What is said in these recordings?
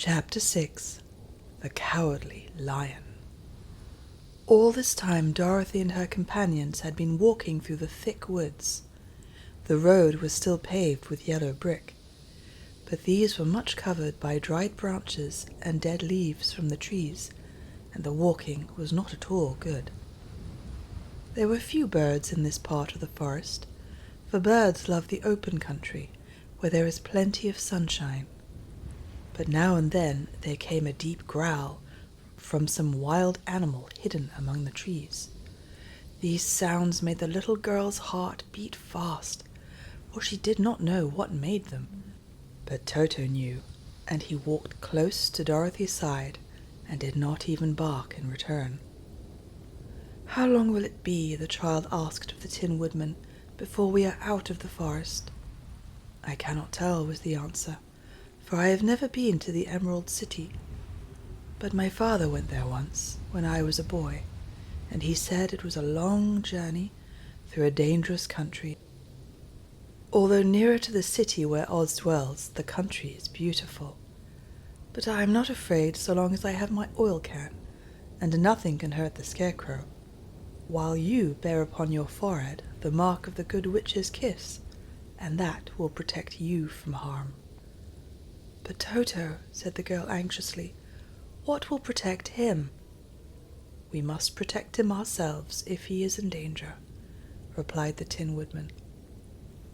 Chapter 6. The Cowardly Lion. All this time Dorothy and her companions had been walking through the thick woods. The road was still paved with yellow brick, but these were much covered by dried branches and dead leaves from the trees, and the walking was not at all good. There were few birds in this part of the forest, for birds love the open country, where there is plenty of sunshine. But now and then there came a deep growl from some wild animal hidden among the trees. These sounds made the little girl's heart beat fast, for she did not know what made them. But Toto knew, and he walked close to Dorothy's side and did not even bark in return. "How long will it be," the child asked of the Tin Woodman, "before we are out of the forest?" "I cannot tell," was the answer, "for I have never been to the Emerald City. But my father went there once, when I was a boy, and he said it was a long journey through a dangerous country. Although nearer to the city where Oz dwells, the country is beautiful. But I am not afraid so long as I have my oil can, and nothing can hurt the Scarecrow, while you bear upon your forehead the mark of the Good Witch's kiss, and that will protect you from harm." "But Toto," said the girl anxiously, "what will protect him?" "We must protect him ourselves if he is in danger," replied the Tin Woodman.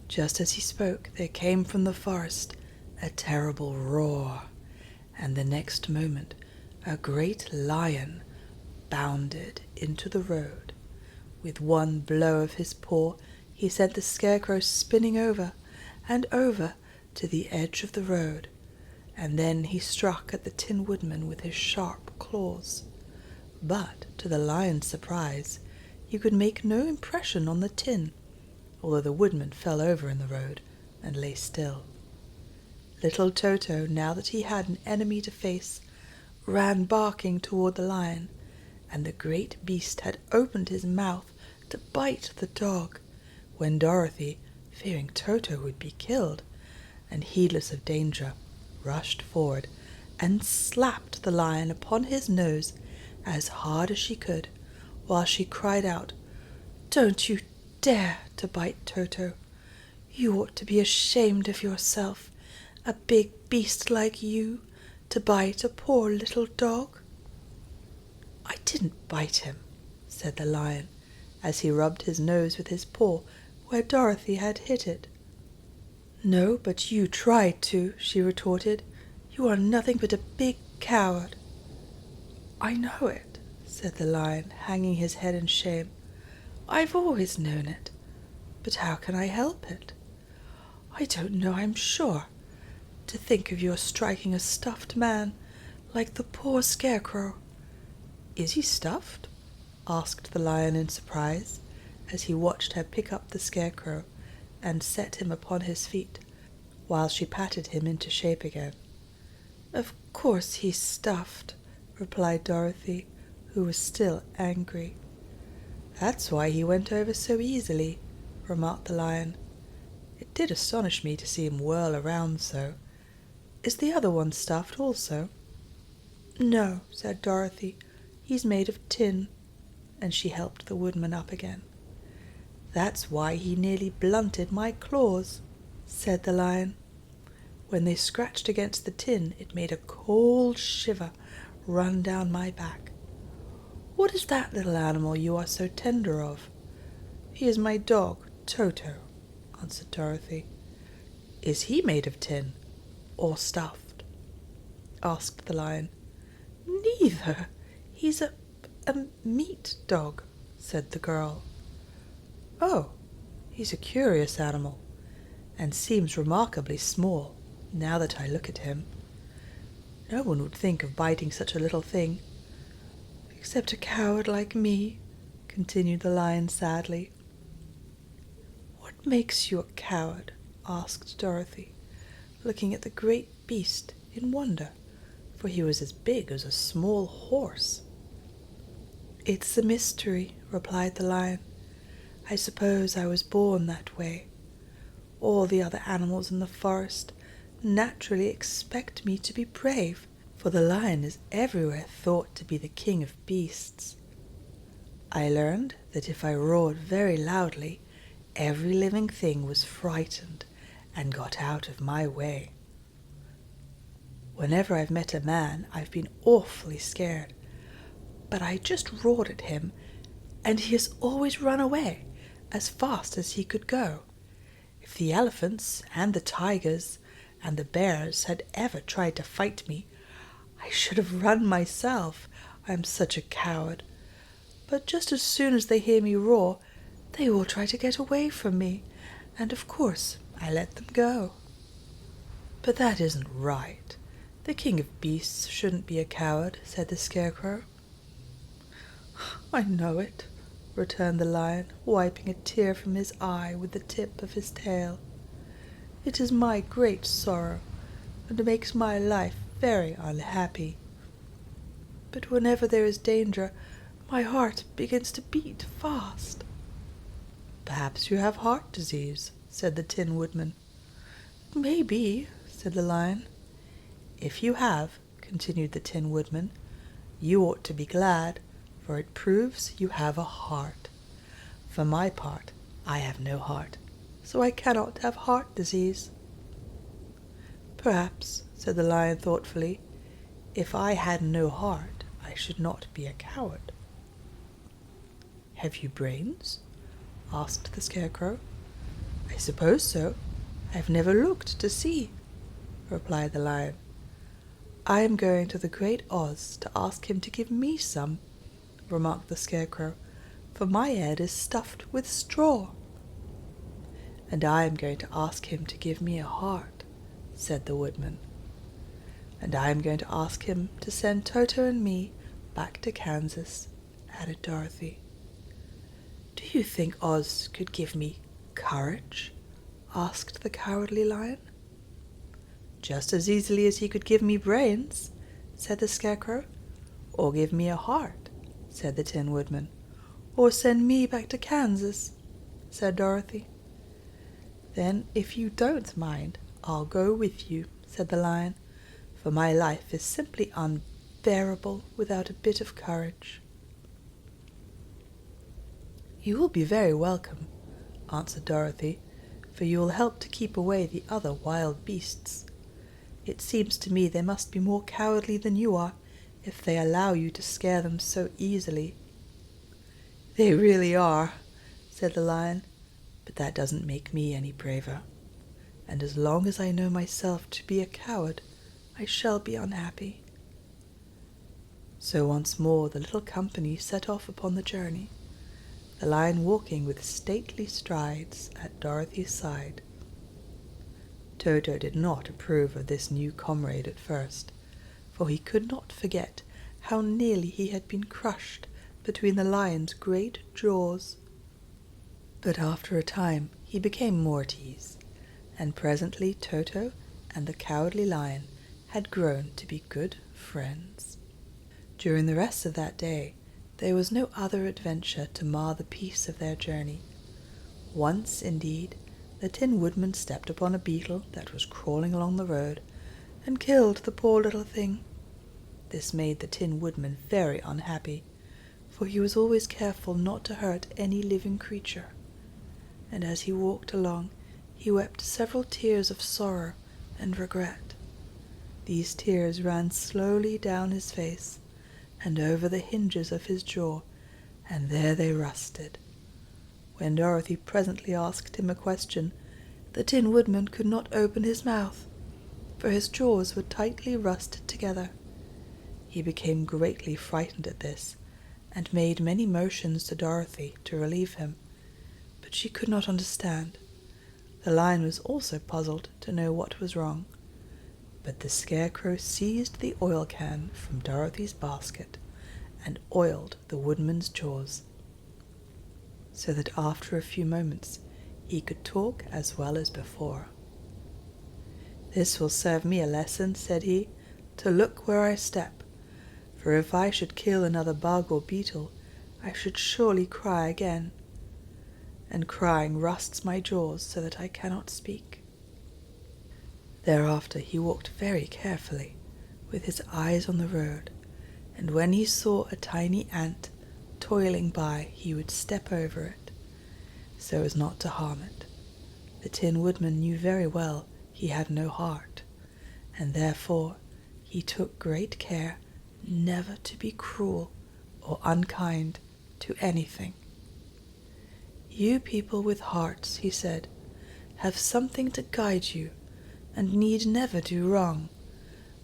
Just as he spoke, there came from the forest a terrible roar, and the next moment a great lion bounded into the road. With one blow of his paw, he sent the Scarecrow spinning over and over to the edge of the road, and then he struck at the Tin Woodman with his sharp claws. But, to the lion's surprise, he could make no impression on the tin, although the woodman fell over in the road and lay still. Little Toto, now that he had an enemy to face, ran barking toward the lion, and the great beast had opened his mouth to bite the dog, when Dorothy, fearing Toto would be killed, and heedless of danger, rushed forward and slapped the lion upon his nose as hard as she could, while she cried out, "Don't you dare to bite Toto! You ought to be ashamed of yourself, a big beast like you, to bite a poor little dog." "I didn't bite him," said the lion, as he rubbed his nose with his paw where Dorothy had hit it. "No, but you tried to," she retorted. "You are nothing but a big coward." "I know it," said the lion, hanging his head in shame. "I've always known it, but how can I help it? I don't know, I'm sure. To think of your striking a stuffed man like the poor Scarecrow." "Is he stuffed?" asked the lion in surprise, as he watched her pick up the Scarecrow and set him upon his feet, while she patted him into shape again. "Of course he's stuffed," replied Dorothy, who was still angry. "That's why he went over so easily," remarked the lion. "It did astonish me to see him whirl around so. Is the other one stuffed also?" "No," said Dorothy. "He's made of tin," and she helped the woodman up again. "That's why he nearly blunted my claws," said the lion. "When they scratched against the tin, it made a cold shiver run down my back." "What is that little animal you are so tender of?" "He is my dog, Toto," answered Dorothy. "Is he made of tin, or stuffed?" asked the lion. "Neither. He's a meat dog," said the girl. "Oh, he's a curious animal, and seems remarkably small, now that I look at him. No one would think of biting such a little thing, except a coward like me," continued the lion sadly. "What makes you a coward?" asked Dorothy, looking at the great beast in wonder, for he was as big as a small horse. "It's a mystery," replied the lion. "I suppose I was born that way. All the other animals in the forest naturally expect me to be brave for the lion is everywhere thought to be the king of beasts. I learned that if I roared very loudly, every living thing was frightened and got out of my way. Whenever I've met a man, I've been awfully scared, but I just roared at him, and he has always run away as fast as he could go. If the elephants and the tigers and the bears had ever tried to fight me, I should have run myself. I am such a coward. But just as soon as they hear me roar, they all try to get away from me, and of course I let them go. But that isn't right. The king of beasts shouldn't be a coward, said the Scarecrow. I know it, returned the lion, wiping a tear from his eye with the tip of his tail. It is my great sorrow, and makes my life very unhappy. But whenever there is danger, my heart begins to beat fast. Perhaps you have heart disease, said the Tin Woodman. Maybe, said the lion. If you have, continued the Tin Woodman, you ought to be glad, for it proves you have a heart. For my part, I have no heart, so I cannot have heart disease. Perhaps, said the lion thoughtfully, if I had no heart, I should not be a coward. Have you brains? Asked the Scarecrow. I suppose so. I've never looked to see, replied the lion. I am going to the great Oz to ask him to give me some, remarked the Scarecrow, for my head is stuffed with straw. And I am going to ask him to give me a heart, said the Woodman. And I am going to ask him to send Toto and me back to Kansas, added Dorothy. Do you think Oz could give me courage? Asked the Cowardly Lion. Just as easily as he could give me brains, said the Scarecrow. Or give me a heart, said the Tin Woodman. Or send me back to Kansas, said Dorothy. Then, if you don't mind, I'll go with you, said the Lion, for my life is simply unbearable without a bit of courage. You will be very welcome, answered Dorothy, for you will help to keep away the other wild beasts. It seems to me they must be more cowardly than you are, if they allow you to scare them so easily. They really are, said the Lion, but that doesn't make me any braver. And as long as I know myself to be a coward, I shall be unhappy. So once more the little company set off upon the journey, the Lion walking with stately strides at Dorothy's side. Toto did not approve of this new comrade at first, for he could not forget how nearly he had been crushed between the lion's great jaws. But after a time he became more at ease, and presently Toto and the Cowardly Lion had grown to be good friends. During the rest of that day there was no other adventure to mar the peace of their journey. Once, indeed, the Tin Woodman stepped upon a beetle that was crawling along the road, and killed the poor little thing. This made the Tin Woodman very unhappy, for he was always careful not to hurt any living creature, and as he walked along he wept several tears of sorrow and regret. These tears ran slowly down his face and over the hinges of his jaw, and there they rusted. When Dorothy presently asked him a question, the Tin Woodman could not open his mouth, for his jaws were tightly rusted together. He became greatly frightened at this, and made many motions to Dorothy to relieve him, but she could not understand. The Lion was also puzzled to know what was wrong, but the Scarecrow seized the oil can from Dorothy's basket and oiled the Woodman's jaws, so that after a few moments he could talk as well as before. "This will serve me a lesson," said he, "to look where I step, for if I should kill another bug or beetle, I should surely cry again, and crying rusts my jaws so that I cannot speak." Thereafter he walked very carefully, with his eyes on the road, and when he saw a tiny ant toiling by, he would step over it, so as not to harm it. The Tin Woodman knew very well he had no heart, and therefore he took great care never to be cruel or unkind to anything. "You people with hearts," he said, "have something to guide you, and need never do wrong.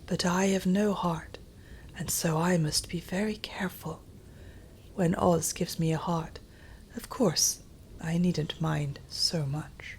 But I have no heart, and so I must be very careful. When Oz gives me a heart, of course I needn't mind so much."